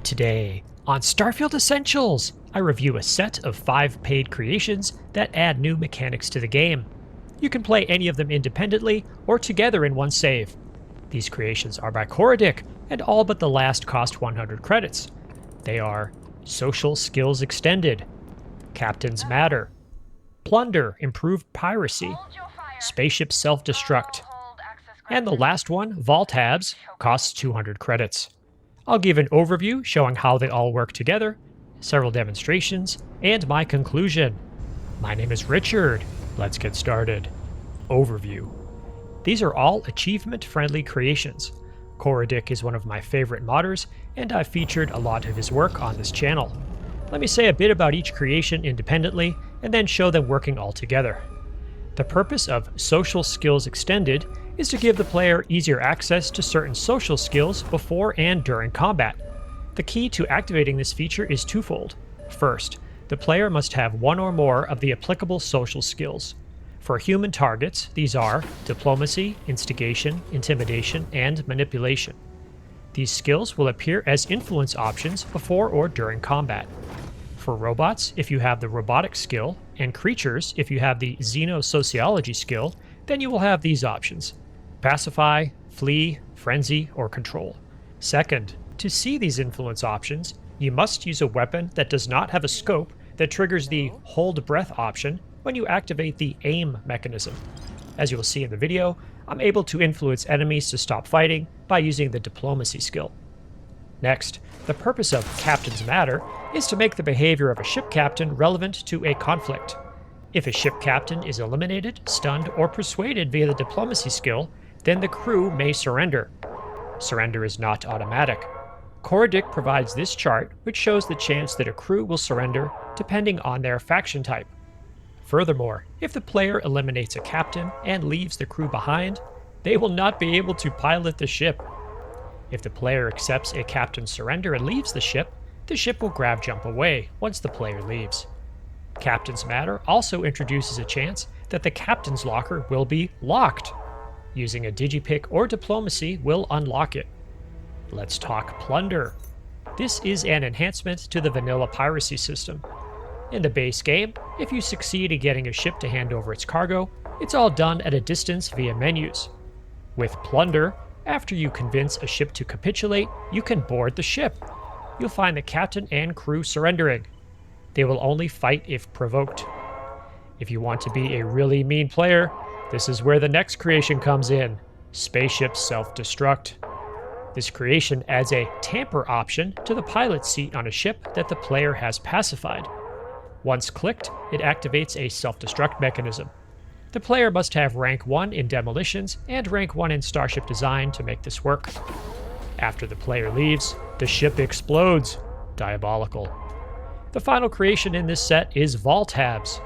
Today, on Starfield Essentials, I review a set of 5 paid creations that add new mechanics to the game. You can play any of them independently or together in one save. These creations are by Korodic, and all but the last cost 100 credits. They are Social Skills Extended, Captain's Matter, Plunder Improved Piracy, Spaceship Self-Destruct, and the last one, Vault Habs, costs 200 credits. I'll give an overview showing how they all work together, several demonstrations, and my conclusion. My name is Richard. Let's get started. Overview. These are all achievement-friendly creations. Korodic is one of my favorite modders, and I've featured a lot of his work on this channel. Let me say a bit about each creation independently, and then show them working all together. The purpose of Social Skills Extended is to give the player easier access to certain social skills before and during combat. The key to activating this feature is twofold. First, the player must have one or more of the applicable social skills. For human targets, these are Diplomacy, Instigation, Intimidation, and Manipulation. These skills will appear as influence options before or during combat. For robots, if you have the Robotic skill, and creatures, if you have the Xenosociology skill, then you will have these options: Pacify, Flee, Frenzy, or Control. Second, to see these influence options, you must use a weapon that does not have a scope that triggers the Hold Breath option when you activate the Aim mechanism. As you will see in the video, I'm able to influence enemies to stop fighting by using the Diplomacy skill. Next, the purpose of Captain's Matter is to make the behavior of a ship captain relevant to a conflict. If a ship captain is eliminated, stunned, or persuaded via the Diplomacy skill, then the crew may surrender. Surrender is not automatic. Korodic provides this chart, which shows the chance that a crew will surrender depending on their faction type. Furthermore, if the player eliminates a captain and leaves the crew behind, they will not be able to pilot the ship. If the player accepts a captain's surrender and leaves the ship will grav jump away once the player leaves. Captain's Matter also introduces a chance that the captain's locker will be locked. Using a digipick or diplomacy will unlock it. Let's talk Plunder. This is an enhancement to the vanilla piracy system. In the base game, if you succeed in getting a ship to hand over its cargo, it's all done at a distance via menus. With Plunder, after you convince a ship to capitulate, you can board the ship. You'll find the captain and crew surrendering. They will only fight if provoked. If you want to be a really mean player, this is where the next creation comes in: Spaceship Self-Destruct. This creation adds a tamper option to the pilot's seat on a ship that the player has pacified. Once clicked, it activates a self-destruct mechanism. The player must have rank 1 in demolitions and rank 1 in starship design to make this work. After the player leaves, the ship explodes. Diabolical. The final creation in this set is Vault Habs.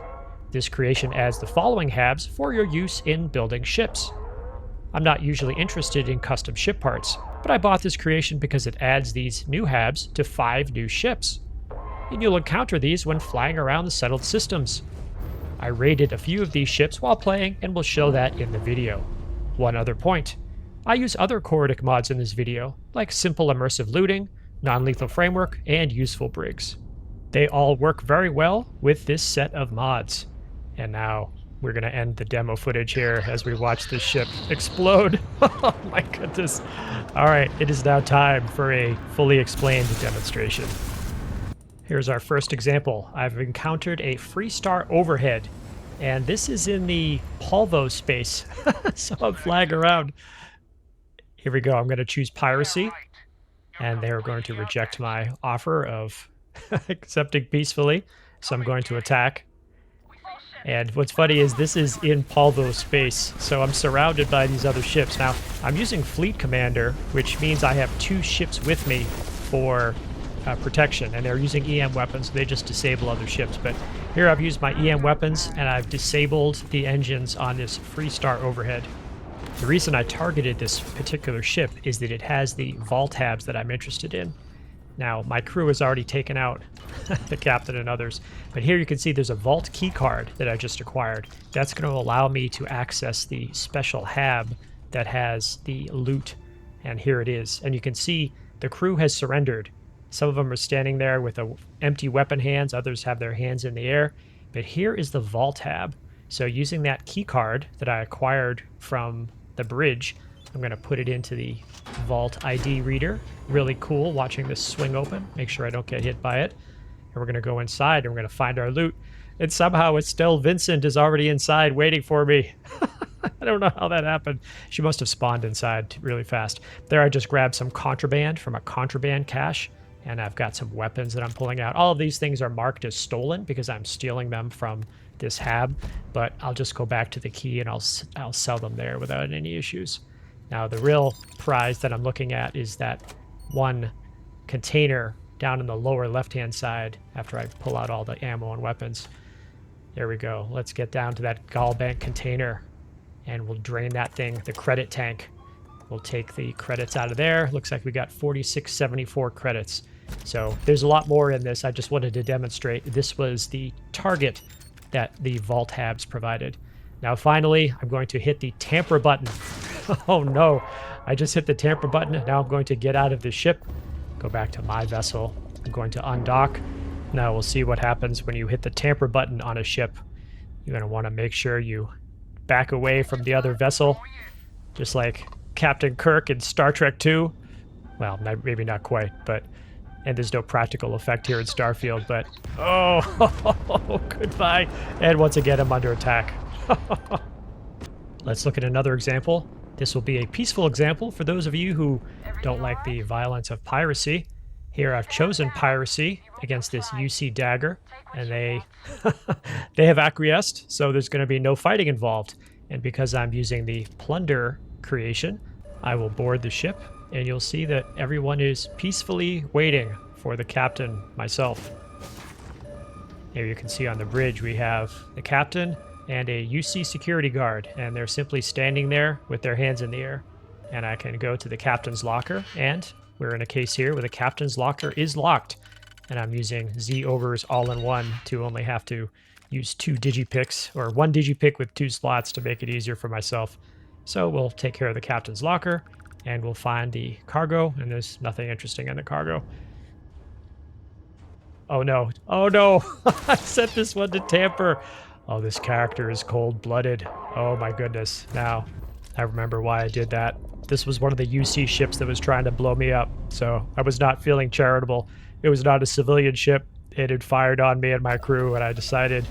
This creation adds the following habs for your use in building ships. I'm not usually interested in custom ship parts, but I bought this creation because it adds these new habs to 5 new ships. And you'll encounter these when flying around the settled systems. I raided a few of these ships while playing and will show that in the video. One other point. I use other Korodic mods in this video, like simple immersive looting, non-lethal framework, and useful brigs. They all work very well with this set of mods. And now we're going to end the demo footage here as we watch this ship explode. Oh my goodness. Alright, it is now time for a fully explained demonstration. Here's our first example. I've encountered a Freestar Overhead, and this is in the Polvo space, so I'm flying around. Here we go. I'm going to choose Piracy, and they're going to reject my offer of accepting peacefully, so I'm going to attack. And what's funny is this is in Polvo space, so I'm surrounded by these other ships. Now, I'm using Fleet Commander, which means I have 2 ships with me for protection, and they're using EM weapons, so they just disable other ships. But here I've used my EM weapons, and I've disabled the engines on this Freestar Overhead. The reason I targeted this particular ship is that it has the Vault Habs that I'm interested in. Now, my crew has already taken out the captain and others, but here you can see there's a Vault key card that I just acquired. That's going to allow me to access the special hab that has the loot, and here it is. And you can see the crew has surrendered. Some of them are standing there with empty weapon hands. Others have their hands in the air. But here is the vault hab. So using that key card that I acquired from the bridge, I'm going to put it into the vault ID reader. Really cool watching this swing open. Make sure I don't get hit by it. And we're going to go inside and we're going to find our loot. And somehow Estelle Vincent is already inside waiting for me. I don't know how that happened. She must have spawned inside really fast. There I just grabbed some contraband from a contraband cache. And I've got some weapons that I'm pulling out. All of these things are marked as stolen because I'm stealing them from this hab. But I'll just go back to the key and I'll sell them there without any issues. Now the real prize that I'm looking at is that one container down in the lower left-hand side after I pull out all the ammo and weapons. There we go. Let's get down to that Gallbank container and we'll drain that thing, the credit tank. We'll take the credits out of there. Looks like we got 4674 credits. So there's a lot more in this. I just wanted to demonstrate this was the target that the vault habs provided. Now finally, I'm going to hit the tamper button. Oh no, I just hit the tamper button. Now I'm going to get out of the ship, go back to my vessel. I'm going to undock. Now we'll see what happens when you hit the tamper button on a ship. You're going to want to make sure you back away from the other vessel, just like Captain Kirk in Star Trek 2. Well, maybe not quite, but... And there's no practical effect here in Starfield, but... Oh, goodbye. And once again, I'm under attack. Let's look at another example. This will be a peaceful example for those of you who don't like the violence of piracy. Here I've chosen piracy against this UC Dagger, and they have acquiesced, so there's going to be no fighting involved. And because I'm using the Plunder creation, I will board the ship, and you'll see that everyone is peacefully waiting for the captain, myself. Here you can see on the bridge we have the captain and a UC security guard, and they're simply standing there with their hands in the air. And I can go to the captain's locker, and we're in a case here where the captain's locker is locked. And I'm using Z-Over's all-in-one to only have to use 2 digipicks, or 1 digipick with 2 slots to make it easier for myself. So we'll take care of the captain's locker, and we'll find the cargo, and there's nothing interesting in the cargo. Oh no, oh no, I set this one to tamper. Oh, this character is cold-blooded. Oh my goodness. Now, I remember why I did that. This was one of the UC ships that was trying to blow me up, so I was not feeling charitable. It was not a civilian ship. It had fired on me and my crew, and I decided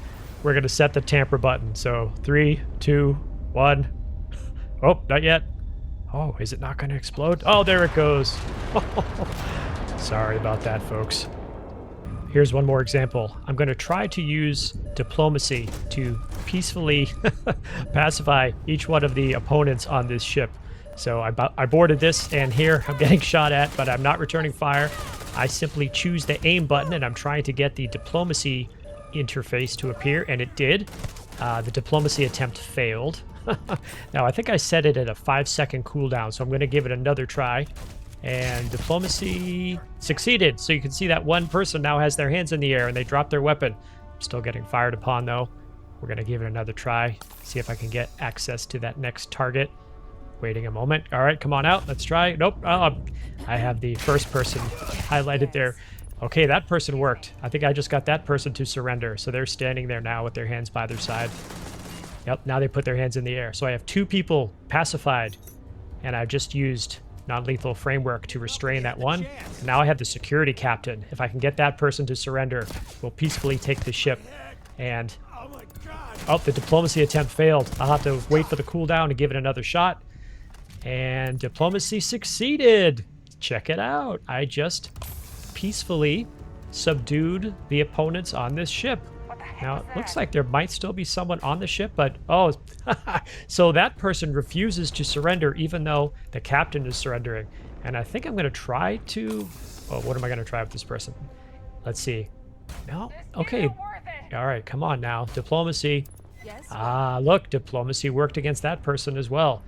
we're going to set the tamper button. So 3, 2, 1. Oh, not yet. Oh, is it not going to explode? Oh, there it goes. Sorry about that, folks. Here's one more example. I'm going to try to use diplomacy to peacefully pacify each one of the opponents on this ship. So I boarded this, and here I'm getting shot at, but I'm not returning fire. I simply choose the aim button, and I'm trying to get the diplomacy interface to appear, and it did. The diplomacy attempt failed. Now, I think I set it at a 5-second cooldown, so I'm going to give it another try. And diplomacy succeeded. So you can see that one person now has their hands in the air, and they dropped their weapon. I'm still getting fired upon, though. We're going to give it another try, see if I can get access to that next target. Waiting a moment. All right, come on out. Let's try. Nope. I have the first person highlighted there. Okay, that person worked. I think I just got that person to surrender. So they're standing there now with their hands by their side. Yep, now they put their hands in the air. So I have 2 people pacified, and I've just used non-lethal framework to restrain that one. And now I have the security captain. If I can get that person to surrender, we'll peacefully take the ship. And, oh, the diplomacy attempt failed. I'll have to wait for the cooldown to give it another shot. And diplomacy succeeded. Check it out. I just peacefully subdued the opponents on this ship. Now, it looks like there might still be someone on the ship, but oh, so that person refuses to surrender even though the captain is surrendering. And I think I'm going to try to... Oh, what am I going to try with this person? Let's see. No? Okay. All right, come on now. Diplomacy. Ah, look, diplomacy worked against that person as well.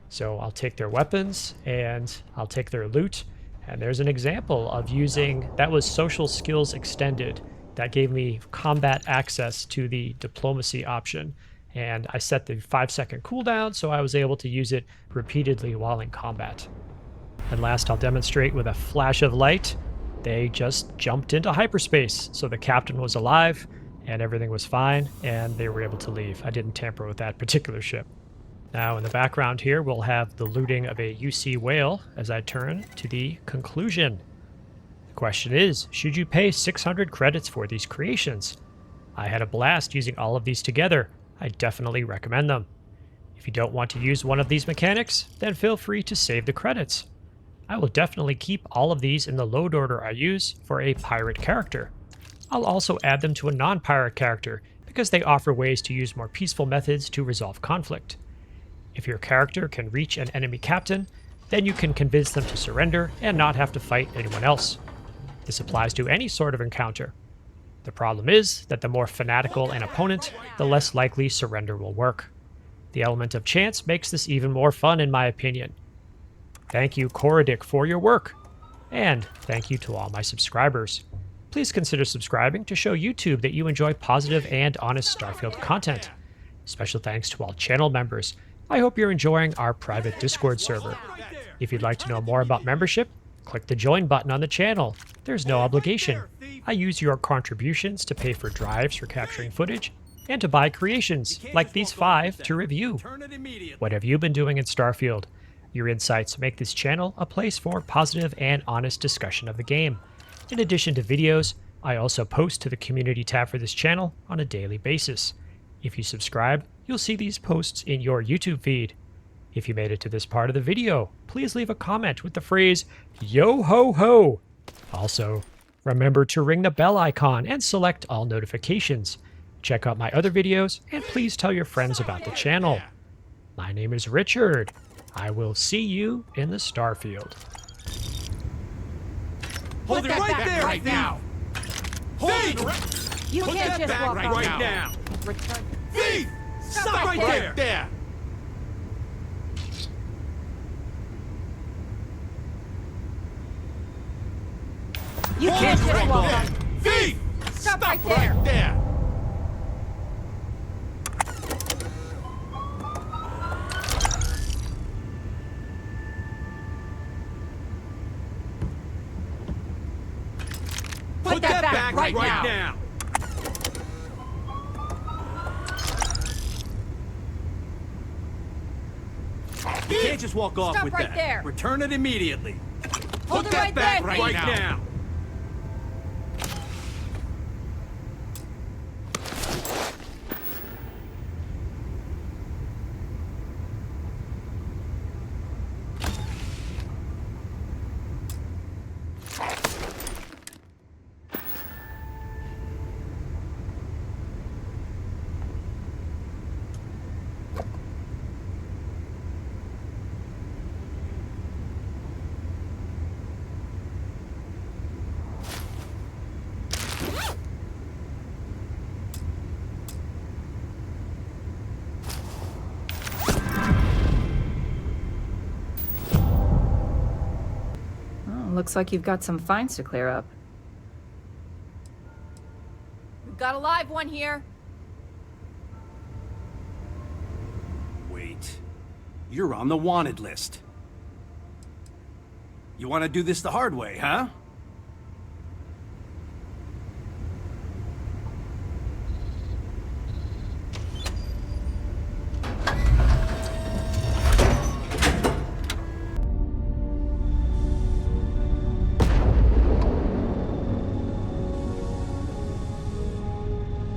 So I'll take their weapons, and I'll take their loot. And there's an example of using... That was social skills extended. That gave me combat access to the diplomacy option. And I set the 5-second cooldown, so I was able to use it repeatedly while in combat. And last, I'll demonstrate with a flash of light. They just jumped into hyperspace, so the captain was alive, and everything was fine, and they were able to leave. I didn't tamper with that particular ship. Now, in the background here, we'll have the looting of a UC whale as I turn to the conclusion. The question is, should you pay 600 credits for these creations? I had a blast using all of these together. I definitely recommend them. If you don't want to use one of these mechanics, then feel free to save the credits. I will definitely keep all of these in the load order I use for a pirate character. I'll also add them to a non-pirate character because they offer ways to use more peaceful methods to resolve conflict. If your character can reach an enemy captain, then you can convince them to surrender and not have to fight anyone else. This applies to any sort of encounter. The problem is that the more fanatical an opponent, the less likely surrender will work. The element of chance makes this even more fun in my opinion. Thank you, Korodic, for your work. And thank you to all my subscribers. Please consider subscribing to show YouTube that you enjoy positive and honest Starfield content. Special thanks to all channel members. I hope you're enjoying our private Discord server. If you'd like to know more about membership, click the join button on the channel. There's no obligation. I use your contributions to pay for drives for capturing footage and to buy creations like these 5 to review. What have you been doing in Starfield? Your insights make this channel a place for positive and honest discussion of the game. In addition to videos, I also post to the community tab for this channel on a daily basis. If you subscribe, you'll see these posts in your YouTube feed. If you made it to this part of the video, please leave a comment with the phrase, "Yo ho ho!" Also, remember to ring the bell icon and select all notifications. Check out my other videos, and please tell your friends about the channel. My name is Richard. I will see you in the Starfield. Hold it right there, right now! Hold it! You can't just walk off right now! Return. Thief! Stop right there! You can't just walk off. Thief! Stop right there! Put that back right now! You can't just walk off Stop with right that. there. Return it immediately. Hold Put it that right back there, right thief. now. Looks like you've got some fines to clear up. We've got a live one here. Wait. You're on the wanted list. You want to do this the hard way, huh?